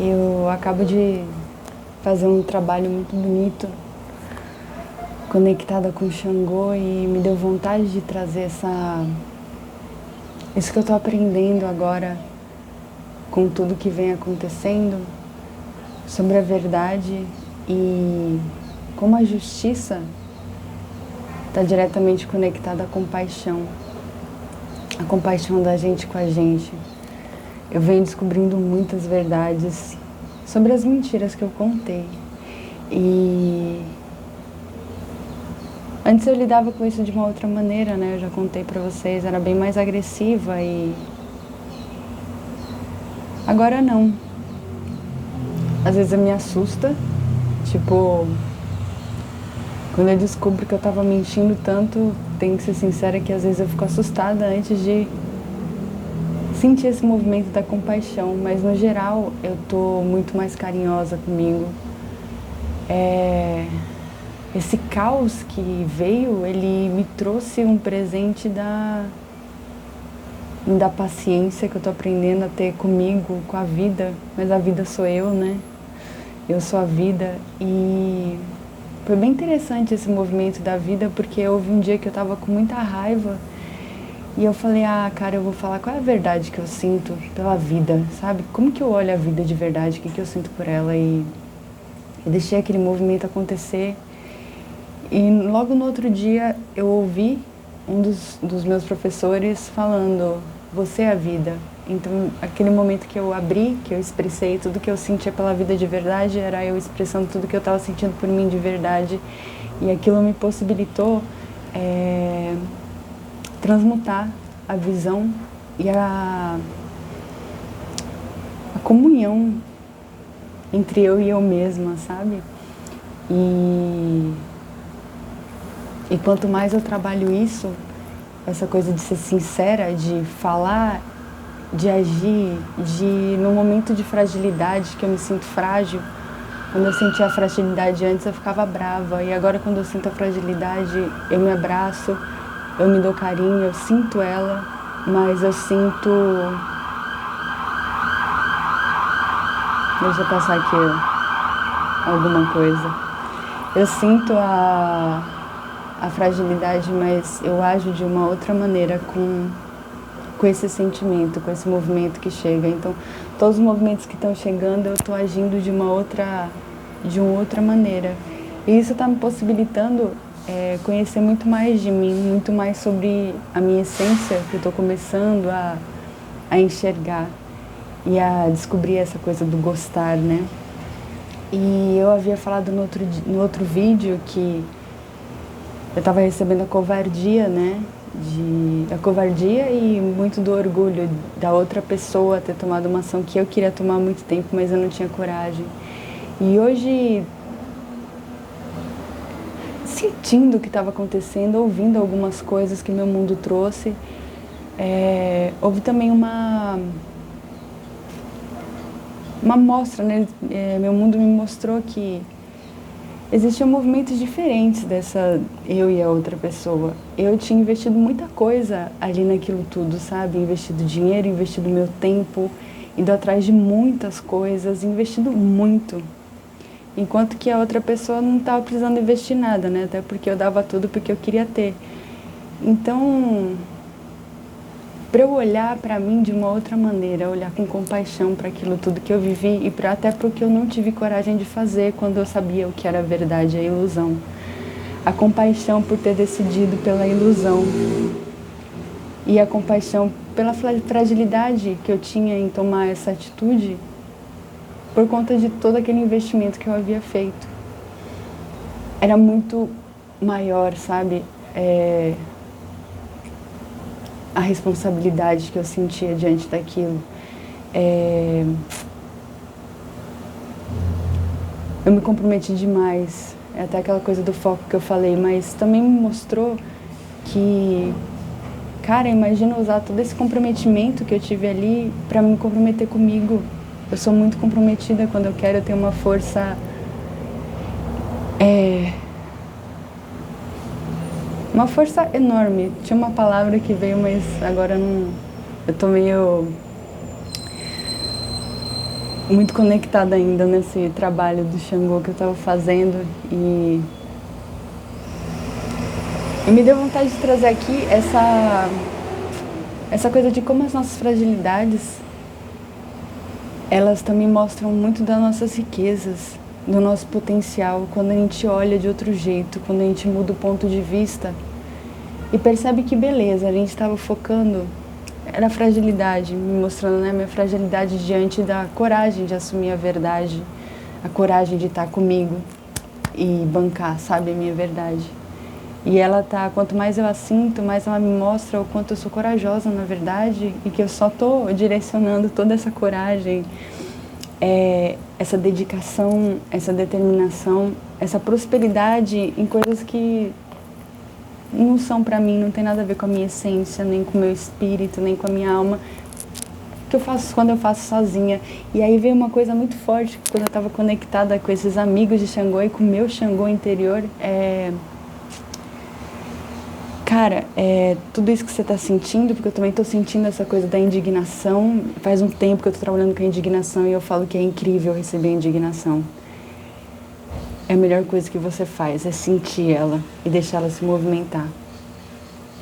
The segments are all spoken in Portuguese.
Eu acabo de fazer um trabalho muito bonito, conectada com o Xangô, e me deu vontade de trazer isso que eu tô aprendendo agora com tudo que vem acontecendo sobre a verdade e como a justiça está diretamente conectada à compaixão, a compaixão da gente com a gente. Eu venho descobrindo muitas verdades sobre as mentiras que eu contei. E antes eu lidava com isso de uma outra maneira, né? Eu já contei pra vocês, era bem mais agressiva e agora não. Às vezes me assusta, tipo, quando eu descubro que eu tava mentindo tanto, tenho que ser sincera que às vezes eu fico assustada antes de sentir esse movimento da compaixão, mas no geral eu tô muito mais carinhosa comigo. Esse caos que veio, ele me trouxe um presente da paciência que eu tô aprendendo a ter comigo, com a vida, mas a vida sou eu, né? Eu sou a vida. E foi bem interessante esse movimento da vida, porque houve um dia que eu tava com muita raiva e eu falei, cara, eu vou falar qual é a verdade que eu sinto pela vida, sabe? Como que eu olho a vida de verdade, o que eu sinto por ela, e eu deixei aquele movimento acontecer. E logo no outro dia eu ouvi um dos meus professores falando, você é a vida. Então aquele momento que eu abri, que eu expressei tudo que eu sentia pela vida de verdade, era eu expressando tudo que eu estava sentindo por mim de verdade. E aquilo me possibilitou transmutar a visão e a comunhão entre eu e eu mesma, sabe? E quanto mais eu trabalho isso, essa coisa de ser sincera, de falar, de agir, no momento de fragilidade, que eu me sinto frágil, quando eu sentia a fragilidade antes eu ficava brava, e agora quando eu sinto a fragilidade eu me abraço, eu me dou carinho, eu sinto ela, mas eu sinto... Deixa eu passar aqui alguma coisa. Eu sinto a fragilidade, mas eu ajo de uma outra maneira com esse sentimento, com esse movimento que chega. Então, todos os movimentos que estão chegando, eu estou agindo de uma outra maneira. E isso está me possibilitando conhecer muito mais de mim, muito mais sobre a minha essência, que eu estou começando a enxergar e a descobrir essa coisa do gostar, né? E eu havia falado no outro vídeo que eu estava recebendo a covardia, né? A covardia e muito do orgulho da outra pessoa ter tomado uma ação que eu queria tomar há muito tempo, mas eu não tinha coragem. E hoje, sentindo o que estava acontecendo, ouvindo algumas coisas que meu mundo trouxe, houve também uma mostra, né? Meu mundo me mostrou que existiam movimentos diferentes dessa eu e a outra pessoa. Eu tinha investido muita coisa ali naquilo tudo, sabe? Investido dinheiro, investido meu tempo, indo atrás de muitas coisas, investido muito. Enquanto que a outra pessoa não estava precisando investir nada, né? Até porque eu dava tudo porque eu queria ter. Então, para eu olhar para mim de uma outra maneira, olhar com compaixão para aquilo tudo que eu vivi e até porque eu não tive coragem de fazer quando eu sabia o que era a verdade, a ilusão. A compaixão por ter decidido pela ilusão e a compaixão pela fragilidade que eu tinha em tomar essa atitude por conta de todo aquele investimento que eu havia feito. Era muito maior, sabe? A responsabilidade que eu sentia diante daquilo. Eu me comprometi demais, é até aquela coisa do foco que eu falei, mas também me mostrou que, cara, imagina usar todo esse comprometimento que eu tive ali para me comprometer comigo. Eu sou muito comprometida quando eu quero ter uma força, uma força enorme. Tinha uma palavra que veio, mas agora não, eu tô meio muito conectada ainda nesse trabalho do Xangô que eu estava fazendo e me deu vontade de trazer aqui essa coisa de como as nossas fragilidades, elas também mostram muito das nossas riquezas, do nosso potencial, quando a gente olha de outro jeito, quando a gente muda o ponto de vista e percebe que beleza, a gente estava focando, era a fragilidade, me mostrando, né, minha fragilidade diante da coragem de assumir a verdade, a coragem de estar comigo e bancar, sabe, a minha verdade. E ela tá, quanto mais eu a sinto, mais ela me mostra o quanto eu sou corajosa, na verdade, e que eu só tô direcionando toda essa coragem, essa dedicação, essa determinação, essa prosperidade em coisas que não são pra mim, não tem nada a ver com a minha essência, nem com o meu espírito, nem com a minha alma, que eu faço quando eu faço sozinha. E aí veio uma coisa muito forte, quando eu estava conectada com esses amigos de Xangô e com o meu Xangô interior, cara, tudo isso que você está sentindo, porque eu também estou sentindo essa coisa da indignação. Faz um tempo que eu estou trabalhando com a indignação e eu falo que é incrível receber a indignação. É a melhor coisa que você faz, é sentir ela e deixar ela se movimentar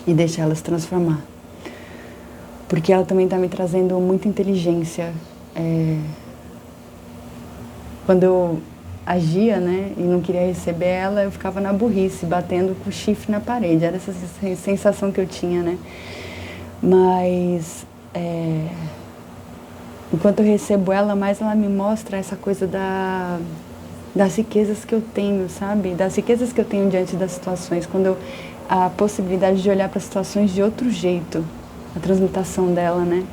e deixar ela se transformar. Porque ela também está me trazendo muita inteligência. Quando eu agia, né, e não queria receber ela, eu ficava na burrice, batendo com o chifre na parede. Era essa sensação que eu tinha, né? Mas enquanto eu recebo ela, mais ela me mostra essa coisa das riquezas que eu tenho, sabe? Das riquezas que eu tenho diante das situações. Quando a possibilidade de olhar para as situações de outro jeito, a transmutação dela, né?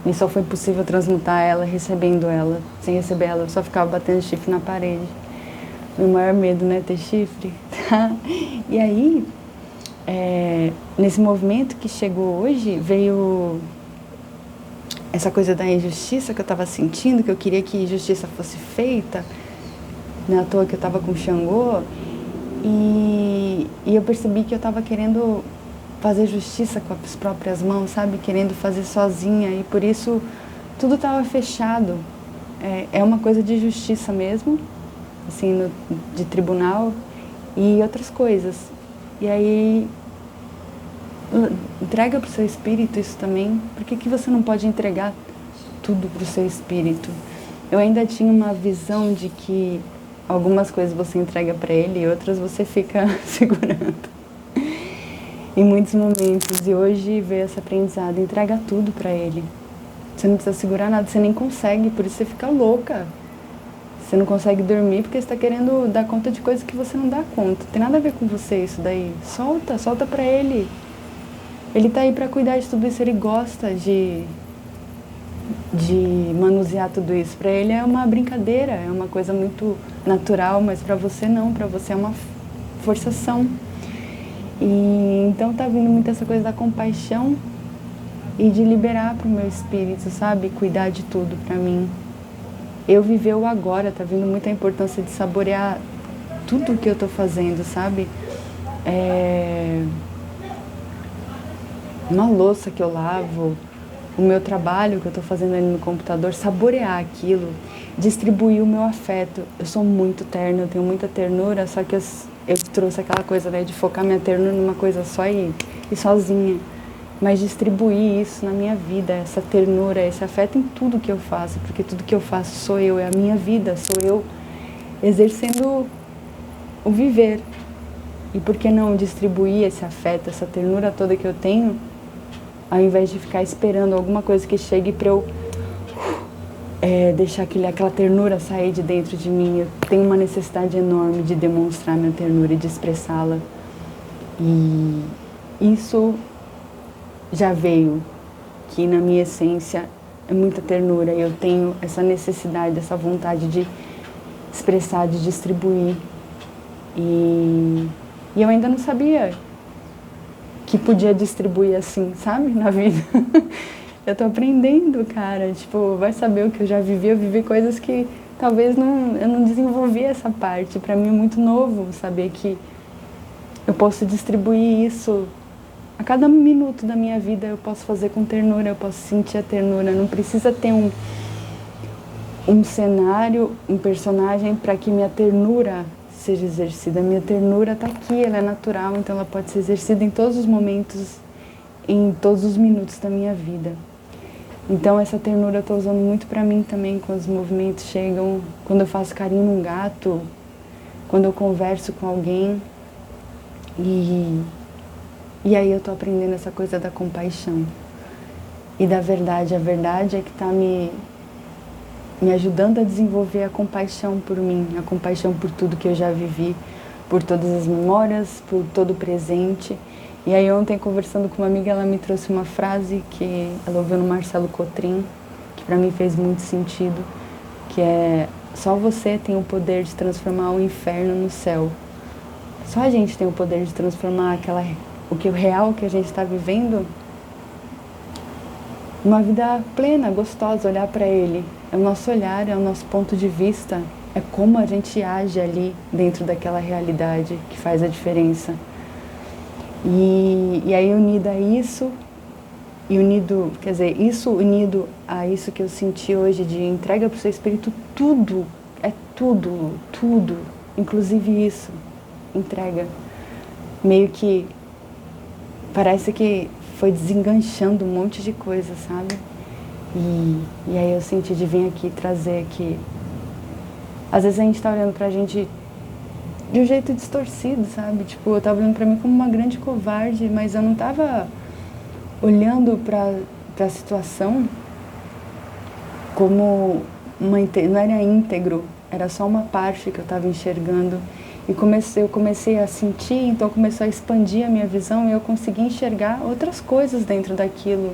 E só foi possível transmutar ela recebendo ela. Sem receber ela, eu só ficava batendo chifre na parede. Meu maior medo, né? Ter chifre. E aí, nesse movimento que chegou hoje, veio essa coisa da injustiça que eu estava sentindo, que eu queria que justiça fosse feita. Não é à toa que eu estava com Xangô. E eu percebi que eu estava querendo fazer justiça com as próprias mãos, sabe? Querendo fazer sozinha, e por isso tudo estava fechado. É uma coisa de justiça mesmo, assim, de tribunal e outras coisas. E aí, entrega para o seu espírito isso também. Por que você não pode entregar tudo para o seu espírito? Eu ainda tinha uma visão de que algumas coisas você entrega para ele e outras você fica segurando. Em muitos momentos, e hoje veio esse aprendizado, entrega tudo pra ele. Você não precisa segurar nada, você nem consegue, por isso você fica louca. Você não consegue dormir porque você está querendo dar conta de coisas que você não dá conta. Tem nada a ver com você isso daí. Solta pra ele. Ele tá aí pra cuidar de tudo isso, ele gosta de manusear tudo isso. Pra ele é uma brincadeira, é uma coisa muito natural, mas pra você não, pra você é uma forçação. E então tá vindo muito essa coisa da compaixão e de liberar pro meu espírito, sabe? Cuidar de tudo pra mim. Eu viver o agora, tá vindo muita importância de saborear tudo que eu tô fazendo, sabe? Uma louça que eu lavo, o meu trabalho que eu tô fazendo ali no computador, saborear aquilo, distribuir o meu afeto. Eu sou muito terna, eu tenho muita ternura, só que eu trouxe aquela coisa, né, de focar minha ternura numa coisa só e sozinha. Mas distribuir isso na minha vida, essa ternura, esse afeto em tudo que eu faço, porque tudo que eu faço sou eu, é a minha vida, sou eu exercendo o viver. E por que não distribuir esse afeto, essa ternura toda que eu tenho, ao invés de ficar esperando alguma coisa que chegue para eu deixar aquela ternura sair de dentro de mim. Eu tenho uma necessidade enorme de demonstrar minha ternura e de expressá-la. E isso já veio, que na minha essência é muita ternura. E eu tenho essa necessidade, essa vontade de expressar, de distribuir. E eu ainda não sabia que podia distribuir assim, sabe, na vida. Eu tô aprendendo, cara, tipo, vai saber o que eu já vivi. Eu vivi coisas que talvez eu não desenvolvi essa parte. Pra mim é muito novo saber que eu posso distribuir isso. A cada minuto da minha vida eu posso fazer com ternura, eu posso sentir a ternura. Não precisa ter um cenário, um personagem para que minha ternura seja exercida. A minha ternura está aqui, ela é natural, então ela pode ser exercida em todos os momentos, em todos os minutos da minha vida. Então essa ternura eu estou usando muito para mim também, quando os movimentos chegam, quando eu faço carinho num gato, quando eu converso com alguém. E aí eu estou aprendendo essa coisa da compaixão e da verdade. A verdade é que está me ajudando a desenvolver a compaixão por mim, a compaixão por tudo que eu já vivi, por todas as memórias, por todo o presente. E aí ontem, conversando com uma amiga, ela me trouxe uma frase que ela ouviu no Marcelo Cotrim, que para mim fez muito sentido, que é: só você tem o poder de transformar o inferno no céu. Só a gente tem o poder de transformar o real que a gente está vivendo uma vida plena, gostosa, olhar para ele. É o nosso olhar, é o nosso ponto de vista, é como a gente age ali dentro daquela realidade que faz a diferença. E aí unida a isso, isso unido a isso que eu senti hoje de entrega para o seu espírito, tudo, tudo, inclusive isso, entrega. Meio que parece que foi desenganchando um monte de coisa, sabe? E aí eu senti de vir aqui trazer que às vezes a gente tá olhando pra gente de um jeito distorcido, sabe? Tipo, eu tava olhando pra mim como uma grande covarde, mas eu não tava olhando pra situação como não era íntegro, era só uma parte que eu tava enxergando. E eu comecei a sentir, então começou a expandir a minha visão e eu consegui enxergar outras coisas dentro daquilo.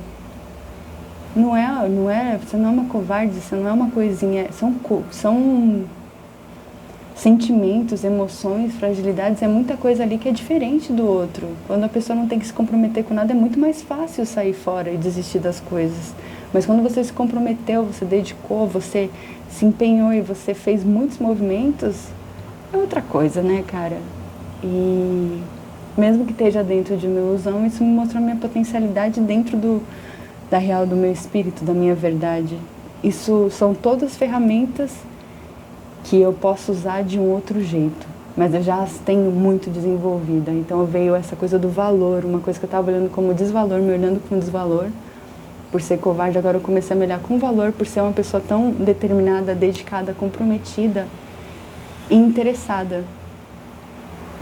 Você não é uma covarde, você não é uma coisinha, são sentimentos, emoções, fragilidades, é muita coisa ali que é diferente do outro. Quando a pessoa não tem que se comprometer com nada, é muito mais fácil sair fora e desistir das coisas. Mas quando você se comprometeu, você dedicou, você se empenhou e você fez muitos movimentos, é outra coisa, né, cara? E mesmo que esteja dentro de uma ilusão, isso me mostrou a minha potencialidade dentro da real do meu espírito, da minha verdade. Isso são todas ferramentas que eu posso usar de um outro jeito, mas eu já as tenho muito desenvolvida. Então veio essa coisa do valor, uma coisa que eu estava olhando como desvalor, me olhando com desvalor. Por ser covarde, agora eu comecei a me olhar com valor, por ser uma pessoa tão determinada, dedicada, comprometida e interessada.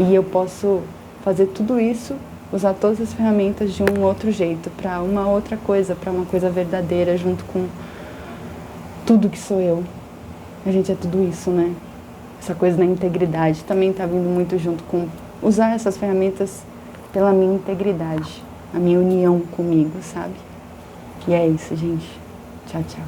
E eu posso fazer tudo isso, usar todas as ferramentas de um outro jeito, para uma outra coisa, para uma coisa verdadeira, junto com tudo que sou eu. A gente é tudo isso, né? Essa coisa da integridade também está vindo muito junto com usar essas ferramentas pela minha integridade, a minha união comigo, sabe? E é isso, gente. Tchau, tchau.